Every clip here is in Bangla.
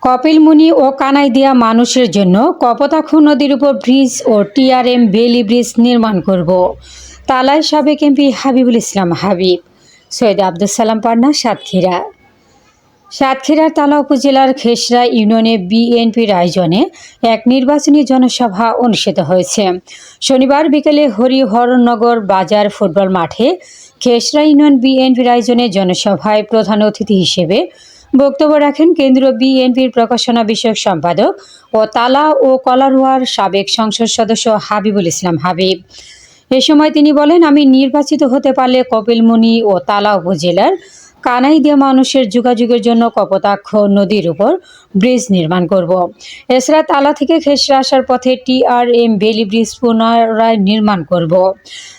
কপিলমুনি ও কানাইদিয়া মানুষের জন্য কপোতাক্ষ নদীর উপর ব্রিজ ও টিআরএম বেইলি ব্রিজ নির্মাণ করব। তালায় সাবেক এমপি হাবিবুল ইসলাম হাবিব। সৈয়দ আব্দুল সালাম পান্না, সাতক্ষীরা। সাতক্ষীরার তালা উপজেলার খেসরা ইউনিয়নে বিএনপির আয়োজনে এক নির্বাচনী জনসভা অনুষ্ঠিত হয়েছে। শনিবার বিকেলে হরিহরনগর বাজার ফুটবল মাঠে খেসরা ইউনিয়ন বিএনপির আয়োজনে জনসভায় প্রধান অতিথি হিসেবে বক্তব্য রাখেন কেন্দ্রীয় বিএনপির প্রকাশনা বিষয়ক সম্পাদক ও তালা ও কলারোয়ার সাবেক সংসদ সদস্য হাবিবুল ইসলাম হাবিব। এ সময় তিনি বলেন, আমি নির্বাচিত হতে পারলে কপিলমুনি ও তালা উপজেলার কানাইদিয়া মানুষের যোগাযোগের জন্য কপোতাক্ষ নদীর উপর ব্রিজ নির্মাণ করব। এছাড়া তালা থেকে খেসরা আসার পথে টিআরএম বেইলি ব্রিজ পুনরায় নির্মাণ করব।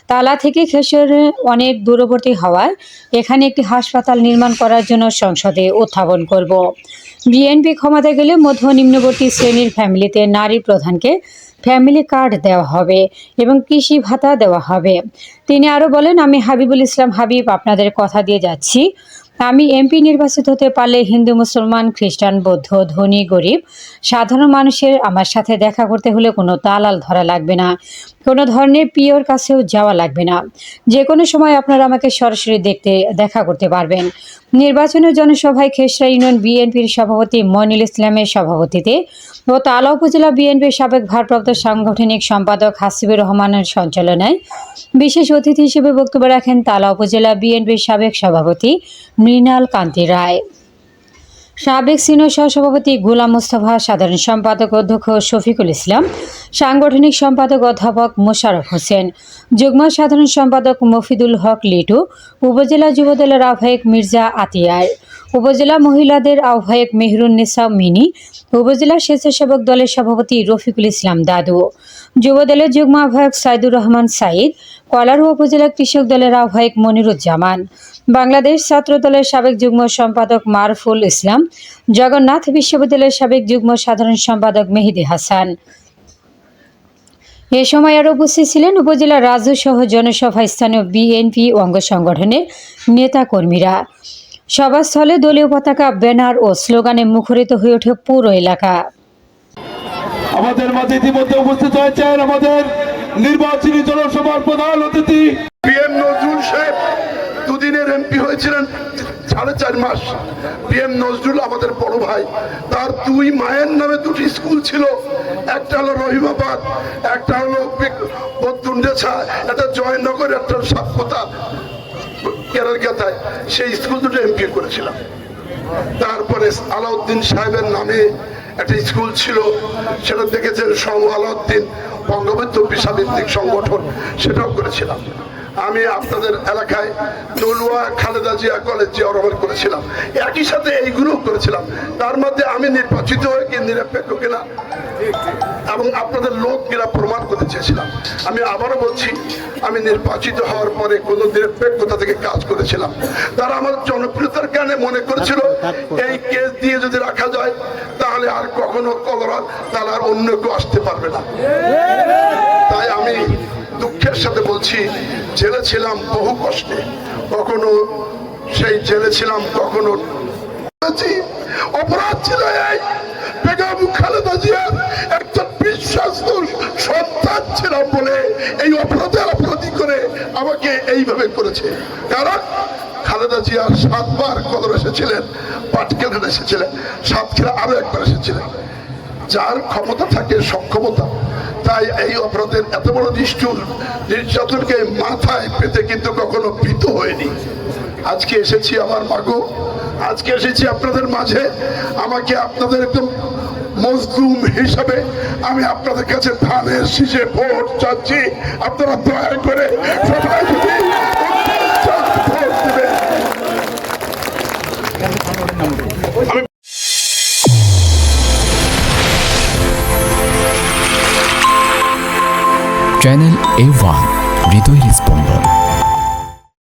তালা থেকে খেসরে অনেক দূরবর্তী হওয়ায় এখানে একটি হাসপাতাল নির্মাণ করার জন্য সংসদে উত্থাপন করব। বিএনপি ক্ষমতায় গেলে মধ্য নিম্নবর্তী শ্রেণীর ফ্যামিলিতে নারী প্রধানকে ফ্যামিলি কার্ড দেওয়া হবে এবং কৃষি ভাতা দেওয়া হবে। তিনি আরও বলেন, আমি হাবিবুল ইসলাম হাবিব আপনাদের কথা দিয়ে যাচ্ছি, আমি এমপি নির্বাচিত হতে পারলে হিন্দু, মুসলমান, খ্রিস্টান, বৌদ্ধ, ধনী, গরিব, সাধারণ মানুষের আমার সাথে দেখা করতে হলে কোনো দালাল ধরা লাগবে না, কোনো ধরনের পিওর কাছেও যাওয়া লাগবে না। যে কোনো সময় আপনারা আমাকে সরাসরি দেখা করতে পারবেন। নির্বাচনের জনসভায় খেসরা ইউনিয়ন বিএনপির সভাপতি মইনুল ইসলামের সভাপতিতে ও তালা উপজেলা বিএনপির সাবেক ভারপ্রাপ্ত সাংগঠনিক সম্পাদক হাসিবুর রহমানের সঞ্চালনায় বিশেষ অতিথি হিসেবে বক্তব্য রাখেন তালা উপজেলা বিএনপির সাবেক সভাপতি মৃণাল কান্তি রায়, সাবেক সিনিয়র সহসভাপতি গোলাম মোস্তফা, সাধারণ সম্পাদক অধ্যক্ষ শফিকুল ইসলাম, সাংগঠনিক সম্পাদক অধ্যাপক মোশাররফ হোসেন, যুগ্ম সাধারণ সম্পাদক মফিদুল হক লিটু, উপজেলা যুবদলের আহ্বায়ক মির্জা আতিয়ার, উপজেলা মহিলাদের আহ্বায়ক মেহরুন্নেসা মিনি, উপজেলা স্বেচ্ছাসেবক দলের সভাপতি রফিকুল ইসলাম দাদু, যুবদলের যুগ্ম আহ্বায়ক সাইদুর রহমান সাইদ, কলারোয়া উপজেলা কৃষক দলের আহ্বায়ক মনিরুজ্জামান, বাংলাদেশ ছাত্র দলের সাবেক যুগ্ম সম্পাদক মারফুল ইসলাম, জগন্নাথ বিশ্ববিদ্যালয়ের সাবেক যুগ্ম সাধারণ সম্পাদক মেহেদি হাসান। এ সময় আরও উপস্থিত ছিলেন উপজেলার রাজু সহ জনসভায় স্থানীয় বিএনপি অঙ্গ সংগঠনের নেতাকর্মীরা। সভাস্থলে দলীয় পতাকা, ব্যানার ও স্লোগানে মুখরিত হয়ে ওঠে পুরো এলাকা। আমাদের মাঝে ইতিমধ্যে উপস্থিত হয়েছেন আমাদের নির্বাচনী জনসভার প্রধান অতিথি পিএম নজরুল সাহেব। দুদিনের এমপি হয়েছিলেন 4.5 মাস। পিএম নজরুল আমাদের বড় ভাই, তার 2 মায়ের নামে 2টি স্কুল ছিল, একটা হলো রহিমাবাদ, একটা হলো বদ্দুন্ডেছা, একটা জয়নগর, একটা সাতপোতা কেরারগাতায়। সেই স্কুল দুটো এমপি করেছিলাম। তারপরে আলাউদ্দিন সাহেবের নামে একটা স্কুল ছিল, সেটা দেখেছেন সম আলাউদ্দিন বঙ্গবন্ধু পেশাভিত্তিক সংগঠন, সেটাও করেছিলাম। আমি আপনাদের এলাকায় নলুয়া খালেদা জিয়া কলেজ জিয়ারহমান করেছিলাম, একই সাথে এইগুলো করেছিলাম। তার মধ্যে আমি নির্বাচিত হয়ে কি নিরপেক্ষ কিনা এবং আপনাদের লোক কিনা প্রমাণ করতে চেয়েছিলাম। আমি আবারও বলছি, আমি নির্বাচিত হওয়ার পরে কোনো নিরপেক্ষতা থেকে কাজ করেছিলাম। তারা আমার জনপ্রিয়তার কারণে মনে করেছিল এই কেস দিয়ে যদি রাখা যায় তাহলে আর কখনো কলরা তারা আর অন্য কেউ আসতে পারবে না। তাই আমি দুঃখের সাথে বলছি, জেলে ছিলাম বহু কষ্টে, কখনো সেই জেলে ছিলাম, কখনো অপরাধ ছিল এই বেগম খালেদা জিয়ার একটা বিশ্বাস্ত সন্তান ছিলাম বলে এই অপরাধী করে আমাকে এইভাবে করেছে। কারণ খালেদা জিয়া 7 বার কদম এসেছিলেন, পাটকেলঘাট এসেছিলেন, সাতক্ষীরা আরো একবার এসেছিলেন। যার ক্ষমতা থাকে, সক্ষমতা, তাই এই অপরাধের এত বড় নিষ্ঠুর নির্যাতনকে মাথায় পেতে কিন্তু কখনো ভীত হয়নি। আজকে এসেছি আমার মাগো, আজকে এসেছি আপনাদের মাঝে। আমাকে আপনাদের একদম মজলুম হিসাবে আমি আপনাদের কাছে ধানের শীষে ভোট চাচ্ছি। আপনারা দয়া করে সবাই যদি ভোট দেবেন। চ্যানেল A1 হৃদয়ের স্পন্দন।